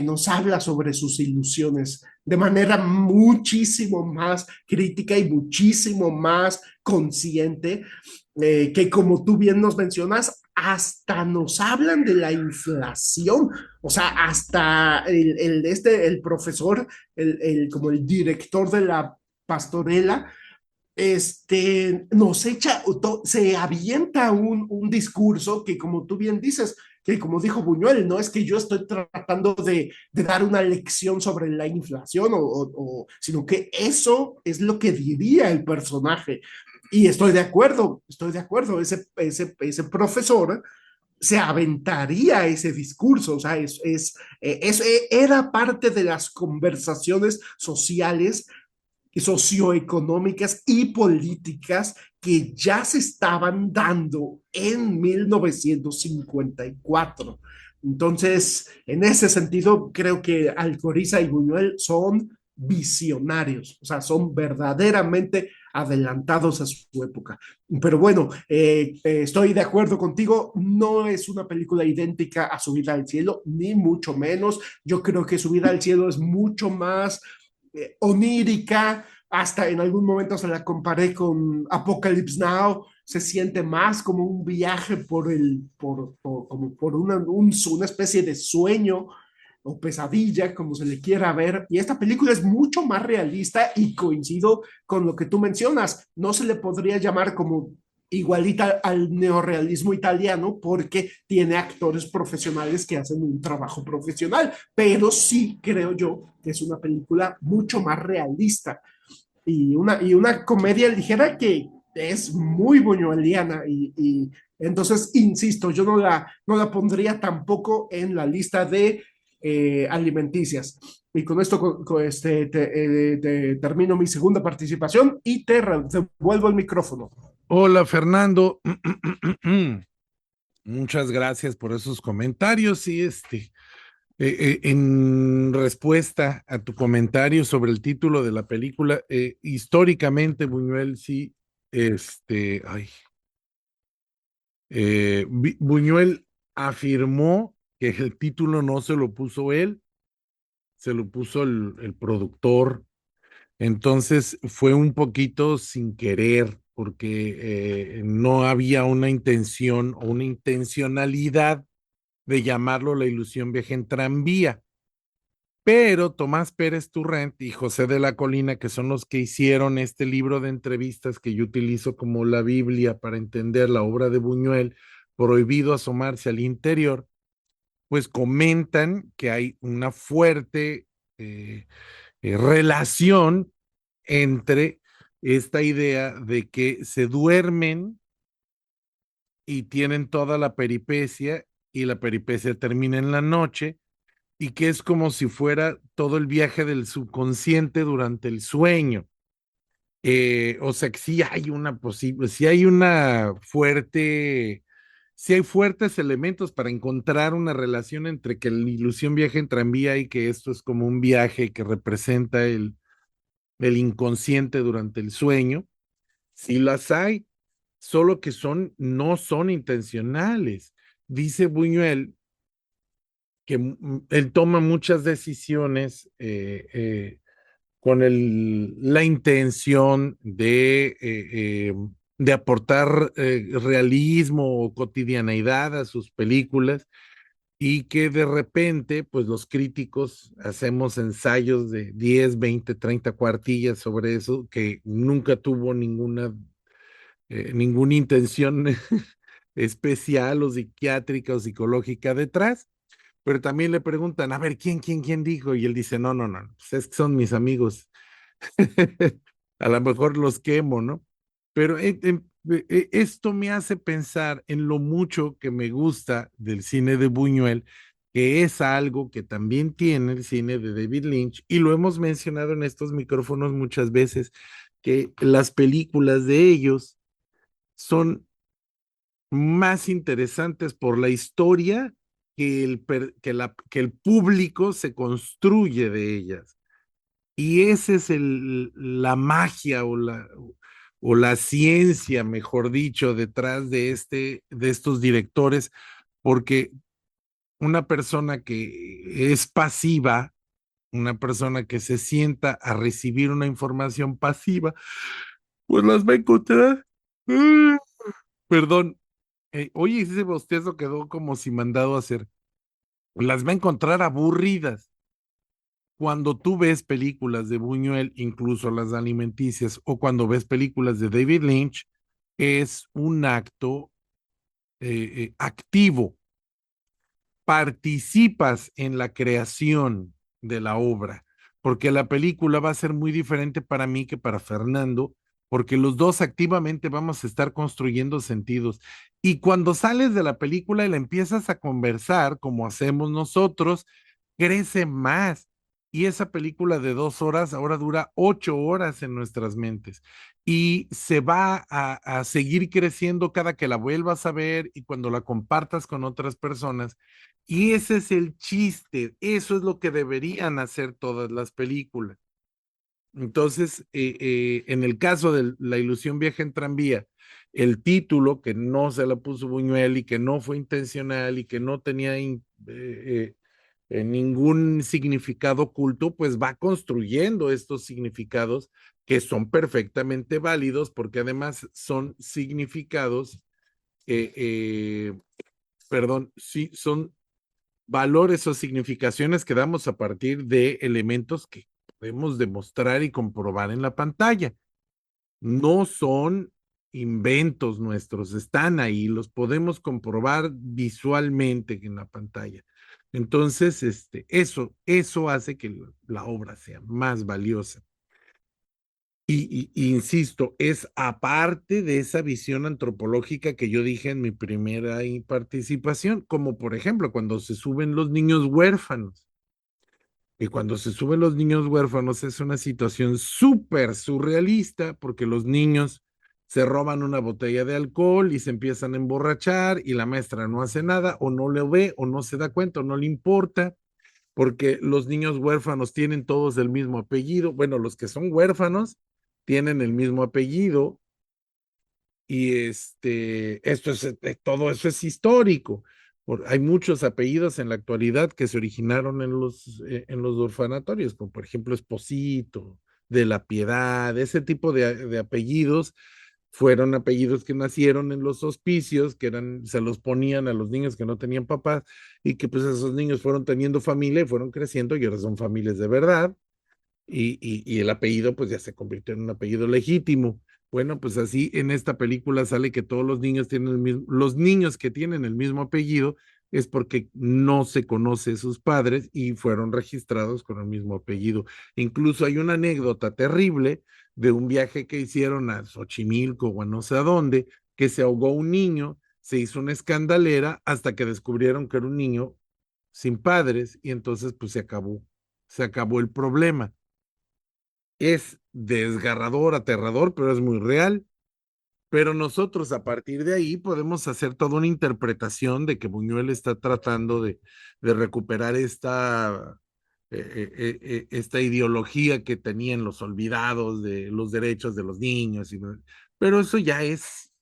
nos habla sobre sus ilusiones de manera muchísimo más crítica y muchísimo más consciente, que como tú bien nos mencionas, hasta nos hablan de la inflación, o sea, hasta el profesor, como el director de la pastorela, se avienta un discurso que, como tú bien dices, que como dijo Buñuel, no es que yo estoy tratando de dar una lección sobre la inflación, sino que eso es lo que diría el personaje. Y estoy de acuerdo, ese profesor se aventaría ese discurso, o sea, era parte de las conversaciones sociales socioeconómicas y políticas que ya se estaban dando en 1954. Entonces, en ese sentido, creo que Alcoriza y Buñuel son visionarios, o sea, son verdaderamente adelantados a su época. Pero bueno, estoy de acuerdo contigo, no es una película idéntica a Subida al Cielo, ni mucho menos. Yo creo que Subida al Cielo es mucho más onírica, hasta en algún momento se la comparé con Apocalypse Now, se siente más como un viaje como por una especie de sueño o pesadilla, como se le quiera ver. Y esta película es mucho más realista y coincido con lo que tú mencionas. No se le podría llamar como igualita al neorrealismo italiano porque tiene actores profesionales que hacen un trabajo profesional, pero sí creo yo que es una película mucho más realista y una comedia ligera que es muy buñueliana y entonces, insisto, yo no la pondría tampoco en la lista de alimenticias. Y con esto termino mi segunda participación y te devuelvo el micrófono. Hola Fernando, muchas gracias por esos comentarios y en respuesta a tu comentario sobre el título de la película, históricamente Buñuel sí, ay, Buñuel afirmó que el título no se lo puso él, se lo puso el productor. Entonces fue un poquito sin querer, porque no había una intención o una intencionalidad de llamarlo La ilusión viaja en tranvía. Pero Tomás Pérez Turrent y José de la Colina, que son los que hicieron este libro de entrevistas que yo utilizo como la Biblia para entender la obra de Buñuel, Prohibido asomarse al interior, pues comentan que hay una fuerte eh, relación entre esta idea de que se duermen y tienen toda la peripecia y la peripecia termina en la noche y que es como si fuera todo el viaje del subconsciente durante el sueño. O sea que sí hay una posible, sí hay una fuerte, sí hay fuertes elementos para encontrar una relación entre que la ilusión viaja en tranvía y que esto es como un viaje que representa el inconsciente durante el sueño. Sí las hay, solo que no son intencionales. Dice Buñuel que él toma muchas decisiones con la intención de aportar realismo o cotidianeidad a sus películas y que de repente, pues los críticos hacemos ensayos de 10, 20, 30 cuartillas sobre eso, que nunca tuvo ninguna intención especial o psiquiátrica o psicológica detrás, pero también le preguntan, a ver, quién dijo? Y él dice, no, pues es que son mis amigos. A lo mejor los quemo, ¿no? Pero esto me hace pensar en lo mucho que me gusta del cine de Buñuel, que es algo que también tiene el cine de David Lynch, y lo hemos mencionado en estos micrófonos muchas veces, que las películas de ellos son más interesantes por la historia que el público se construye de ellas. Y esa es la magia o la ciencia, mejor dicho, detrás de estos directores, porque una persona que es pasiva, una persona que se sienta a recibir una información pasiva, pues las va a encontrar. Perdón, oye, ese bostezo quedó como si mandado a hacer. Las va a encontrar aburridas. Cuando tú ves películas de Buñuel, incluso las alimenticias, o cuando ves películas de David Lynch, es un acto activo. Participas en la creación de la obra, porque la película va a ser muy diferente para mí que para Fernando, porque los dos activamente vamos a estar construyendo sentidos. Y cuando sales de la película y la empiezas a conversar, como hacemos nosotros, crece más. Y esa película de 2 horas ahora dura 8 horas en nuestras mentes y se va a seguir creciendo cada que la vuelvas a ver y cuando la compartas con otras personas. Y ese es el chiste, eso es lo que deberían hacer todas las películas. Entonces, en el caso de La ilusión viaja en tranvía, el título que no se lo puso Buñuel y que no fue intencional y que no tenía ningún significado oculto, pues va construyendo estos significados que son perfectamente válidos porque además son significados, eh, eh, perdón, sí, son valores o significaciones que damos a partir de elementos que podemos demostrar y comprobar en la pantalla. No son inventos nuestros, están ahí, los podemos comprobar visualmente en la pantalla. Entonces, eso hace que la obra sea más valiosa. Y insisto, es aparte de esa visión antropológica que yo dije en mi primera participación, como por ejemplo cuando se suben los niños huérfanos. Y cuando se suben los niños huérfanos es una situación súper surrealista porque los niños se roban una botella de alcohol y se empiezan a emborrachar y la maestra no hace nada o no le ve o no se da cuenta o no le importa porque los niños huérfanos tienen todos el mismo apellido. Bueno, los que son huérfanos tienen el mismo apellido y todo eso es histórico. Hay muchos apellidos en la actualidad que se originaron en los orfanatorios, como por ejemplo Esposito, de la Piedad, ese tipo de apellidos fueron apellidos que nacieron en los hospicios, se los ponían a los niños que no tenían papás y que pues esos niños fueron teniendo familia y fueron creciendo y ahora son familias de verdad y el apellido pues ya se convirtió en un apellido legítimo. Bueno, pues así en esta película sale que todos los niños tienen el mismo, los niños que tienen el mismo apellido es porque no se conoce sus padres y fueron registrados con el mismo apellido. Incluso hay una anécdota terrible de un viaje que hicieron a Xochimilco o a no sé a dónde, que se ahogó un niño, se hizo una escandalera hasta que descubrieron que era un niño sin padres y entonces pues se acabó el problema. Es desgarrador, aterrador, pero es muy real. Pero nosotros a partir de ahí podemos hacer toda una interpretación de que Buñuel está tratando de recuperar esta ideología que tenían los olvidados de los derechos de los niños. Pero eso ya es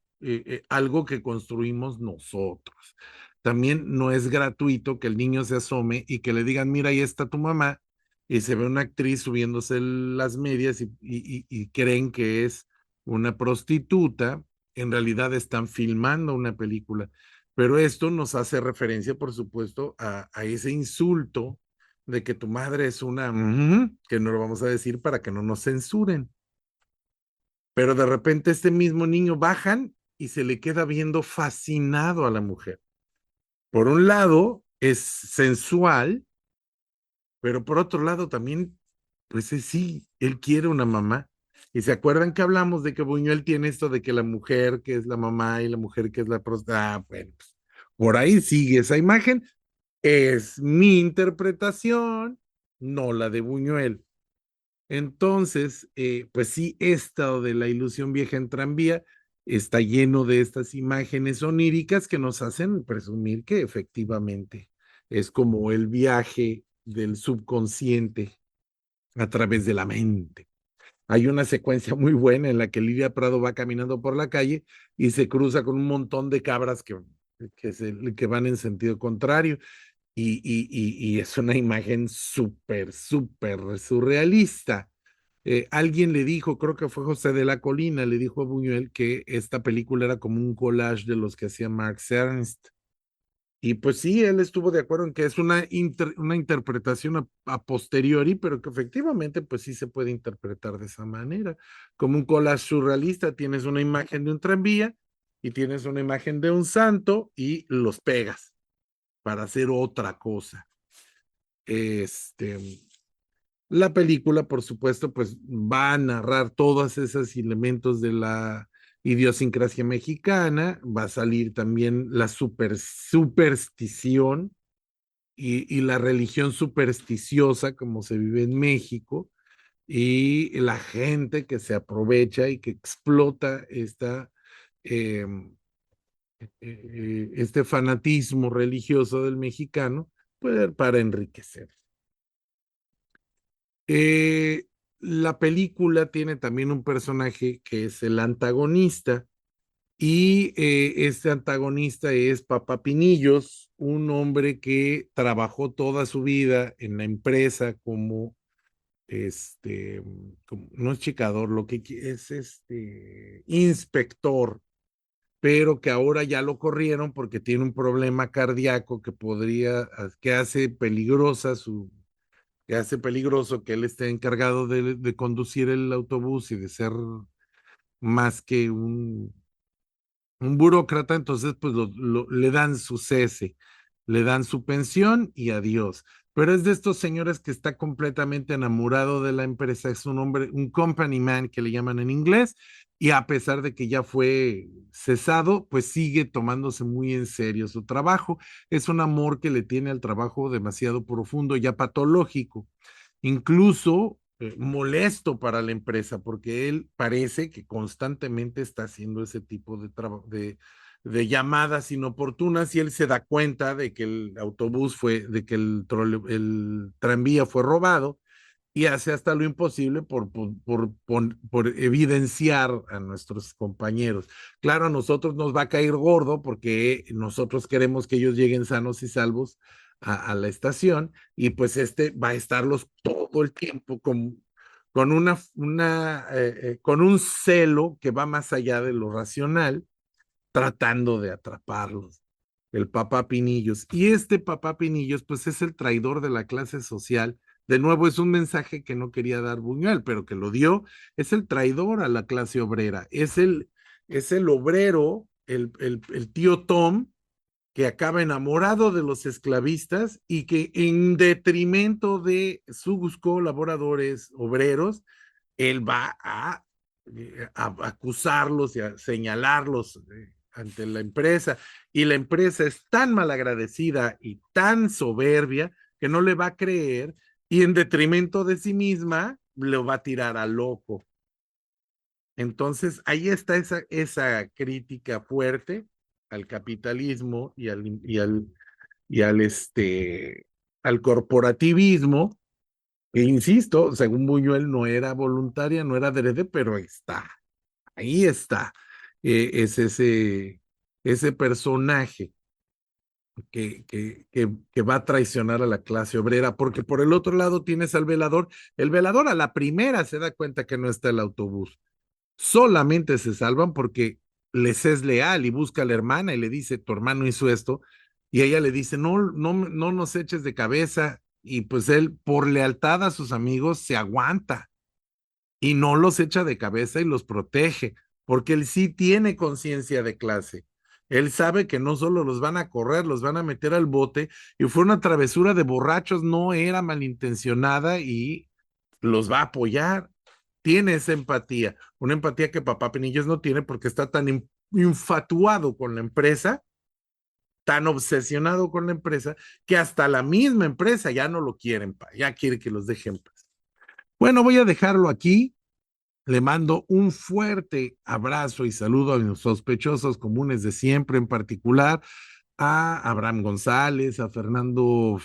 algo que construimos nosotros. También no es gratuito que el niño se asome y que le digan, mira, ahí está tu mamá, y se ve una actriz subiéndose las medias y creen que es una prostituta, en realidad están filmando una película. Pero esto nos hace referencia, por supuesto, a ese insulto de que tu madre es una, que no lo vamos a decir para que no nos censuren. Pero de repente este mismo niño bajan y se le queda viendo fascinado a la mujer. Por un lado, es sensual, pero por otro lado también, pues sí, él quiere una mamá. Y se acuerdan que hablamos de que Buñuel tiene esto de que la mujer que es la mamá y la mujer que es la prostituta. Ah, bueno, pues, por ahí sigue esa imagen. Es mi interpretación, no la de Buñuel. Entonces, pues sí, esta de la ilusión vieja en tranvía está lleno de estas imágenes oníricas que nos hacen presumir que efectivamente es como el viaje del subconsciente a través de la mente. Hay una secuencia muy buena en la que Lidia Prado va caminando por la calle y se cruza con un montón de cabras que van en sentido contrario y es una imagen súper, súper surrealista. Alguien le dijo, creo que fue José de la Colina, le dijo a Buñuel que esta película era como un collage de los que hacía Marx Ernst. Y pues sí, él estuvo de acuerdo en que es una interpretación a posteriori, pero que efectivamente pues sí se puede interpretar de esa manera. Como un collage surrealista, tienes una imagen de un tranvía y tienes una imagen de un santo y los pegas para hacer otra cosa. Este, la película, por supuesto, pues va a narrar todos esos elementos de la idiosincrasia mexicana, va a salir también la superstición y la religión supersticiosa como se vive en México y la gente que se aprovecha y que explota eh, este fanatismo religioso del mexicano pues, para enriquecer. la película tiene también un personaje que es el antagonista, y este antagonista es Papá Pinillos, un hombre que trabajó toda su vida en la empresa como no es checador, lo que es inspector, pero que ahora ya lo corrieron porque tiene un problema cardíaco que hace que hace peligroso que él esté encargado de conducir el autobús y de ser más que un burócrata. Entonces pues le dan su cese, le dan su pensión y adiós. Pero es de estos señores que está completamente enamorado de la empresa, es un hombre, un company man que le llaman en inglés, y a pesar de que ya fue cesado, pues sigue tomándose muy en serio su trabajo. Es un amor que le tiene al trabajo demasiado profundo, ya patológico, incluso molesto para la empresa, porque él parece que constantemente está haciendo ese tipo de llamadas inoportunas, y él se da cuenta de que el autobús de que el tranvía fue robado, y hace hasta lo imposible por evidenciar a nuestros compañeros. Claro, a nosotros nos va a caer gordo porque nosotros queremos que ellos lleguen sanos y salvos a la estación, y pues va a estarlos todo el tiempo con un celo que va más allá de lo racional, tratando de atraparlos, el papá Pinillos. Y este papá Pinillos, pues es el traidor de la clase social. De nuevo, es un mensaje que no quería dar Buñuel, pero que lo dio. Es el traidor a la clase obrera. Es el obrero, el tío Tom, que acaba enamorado de los esclavistas y que en detrimento de sus colaboradores obreros, él va a acusarlos y a señalarlos ante la empresa, y la empresa es tan malagradecida y tan soberbia que no le va a creer, y en detrimento de sí misma lo va a tirar a loco. Entonces, ahí está esa crítica fuerte al capitalismo al corporativismo, que insisto, según Buñuel no era voluntaria, no era adrede, pero ahí está. Es ese personaje que va a traicionar a la clase obrera, porque por el otro lado tienes al velador. El velador a la primera se da cuenta que no está el autobús. Solamente se salvan porque les es leal y busca a la hermana y le dice, tu hermano hizo esto, y ella le dice, no, no, no nos eches de cabeza, y pues él, por lealtad a sus amigos, se aguanta y no los echa de cabeza y los protege, porque él sí tiene conciencia de clase. Él sabe que no solo los van a correr, los van a meter al bote, y fue una travesura de borrachos, no era malintencionada, y los va a apoyar. Tiene esa empatía, una empatía que papá Penillos no tiene porque está tan infatuado con la empresa, tan obsesionado con la empresa, que hasta la misma empresa ya no lo quieren, ya quiere que los dejen en paz. Bueno, voy a dejarlo aquí. Le mando un fuerte abrazo y saludo a los sospechosos comunes de siempre, en particular a Abraham González, a Fernando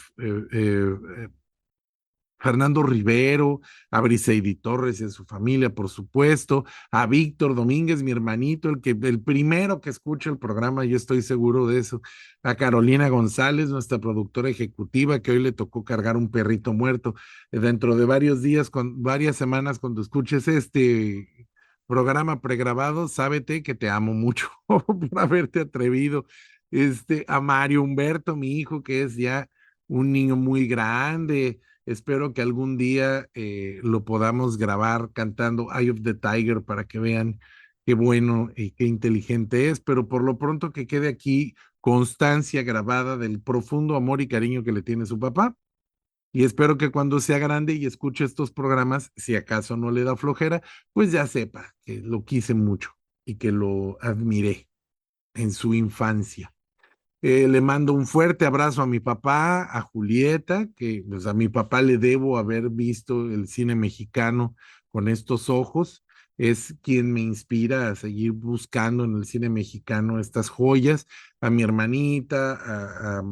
Rivero, a Briseidi Torres y a su familia, por supuesto, a Víctor Domínguez, mi hermanito, el primero que escucha el programa, yo estoy seguro de eso, a Carolina González, nuestra productora ejecutiva, que hoy le tocó cargar un perrito muerto. Dentro de varios días, varias semanas, cuando escuches este programa pregrabado, sábete que te amo mucho por haberte atrevido. A Mario Humberto, mi hijo, que es ya un niño muy grande. Espero que algún día lo podamos grabar cantando Eye of the Tiger para que vean qué bueno y qué inteligente es, pero por lo pronto que quede aquí constancia grabada del profundo amor y cariño que le tiene su papá. Y espero que cuando sea grande y escuche estos programas, si acaso no le da flojera, pues ya sepa que lo quise mucho y que lo admiré en su infancia. Le mando un fuerte abrazo a mi papá, a Julieta, que pues a mi papá le debo haber visto el cine mexicano con estos ojos. Es quien me inspira a seguir buscando en el cine mexicano estas joyas. A mi hermanita,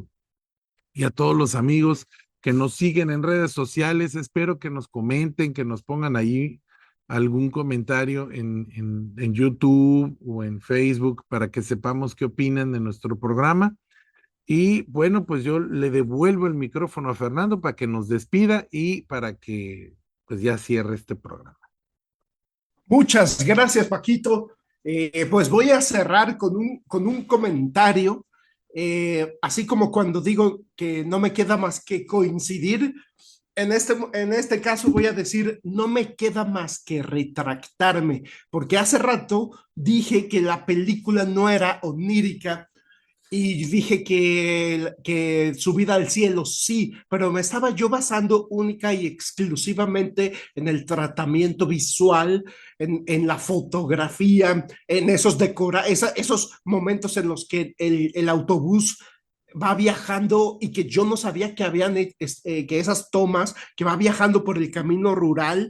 y a todos los amigos que nos siguen en redes sociales. Espero que nos comenten, que nos pongan ahí algún comentario en YouTube o en Facebook para que sepamos qué opinan de nuestro programa. Y bueno, pues yo le devuelvo el micrófono a Fernando para que nos despida y para que pues ya cierre este programa. Muchas gracias, Paquito. Pues voy a cerrar con un comentario, así como cuando digo que no me queda más que coincidir. En este caso voy a decir, no me queda más que retractarme, porque hace rato dije que la película no era onírica y dije que subida al cielo sí, pero me estaba yo basando única y exclusivamente en el tratamiento visual, en la fotografía, en esos momentos en los que el autobús va viajando y que yo no sabía que que esas tomas, que va viajando por el camino rural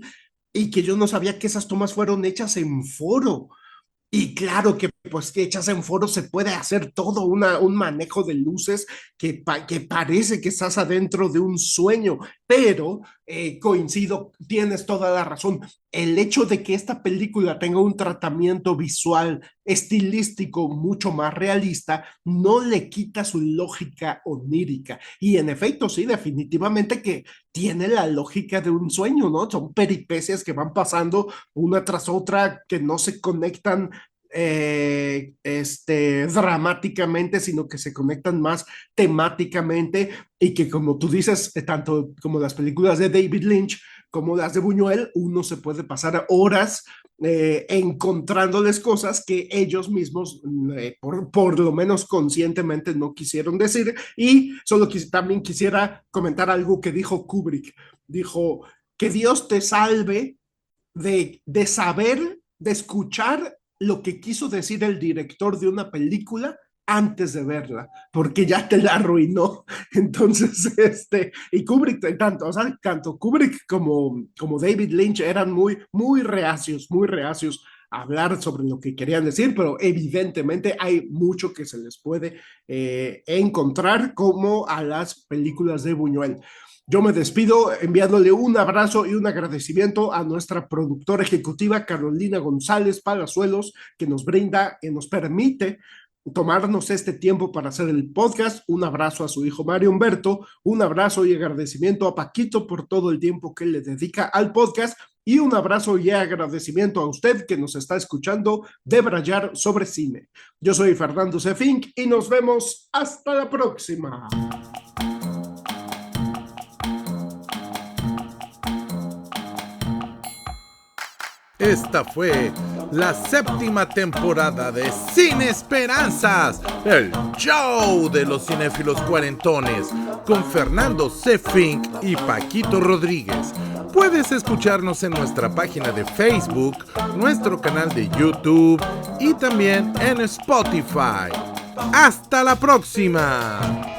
y que yo no sabía que esas tomas fueron hechas en foro. Y claro que pues que echas en foro se puede hacer todo un manejo de luces que parece que estás adentro de un sueño, pero coincido, tienes toda la razón. El hecho de que esta película tenga un tratamiento visual, estilístico mucho más realista, no le quita su lógica onírica. Y en efecto, sí, definitivamente que tiene la lógica de un sueño, ¿no? Son peripecias que van pasando una tras otra, que no se conectan dramáticamente, sino que se conectan más temáticamente y que como tú dices, tanto como las películas de David Lynch como las de Buñuel, uno se puede pasar horas encontrándoles cosas que ellos mismos, por lo menos conscientemente, no quisieron decir. Y solo también quisiera comentar algo que dijo Kubrick. Dijo, que Dios te salve de saber, de escuchar lo que quiso decir el director de una película antes de verla, porque ya te la arruinó. Entonces, y Kubrick, tanto Kubrick como David Lynch eran muy reacios a hablar sobre lo que querían decir, pero evidentemente hay mucho que se les puede encontrar como a las películas de Buñuel. Yo me despido enviándole un abrazo y un agradecimiento a nuestra productora ejecutiva Carolina González Palazuelos, que nos permite tomarnos este tiempo para hacer el podcast. Un abrazo a su hijo Mario Humberto, un abrazo y agradecimiento a Paquito por todo el tiempo que le dedica al podcast y un abrazo y agradecimiento a usted que nos está escuchando debrayar sobre cine. Yo soy Fernando C. Fink y nos vemos hasta la próxima. Esta fue la 7ª temporada de Sin Esperanzas, el show de los cinéfilos cuarentones, con Fernando C. Fink y Paquito Rodríguez. Puedes escucharnos en nuestra página de Facebook, nuestro canal de YouTube y también en Spotify. ¡Hasta la próxima!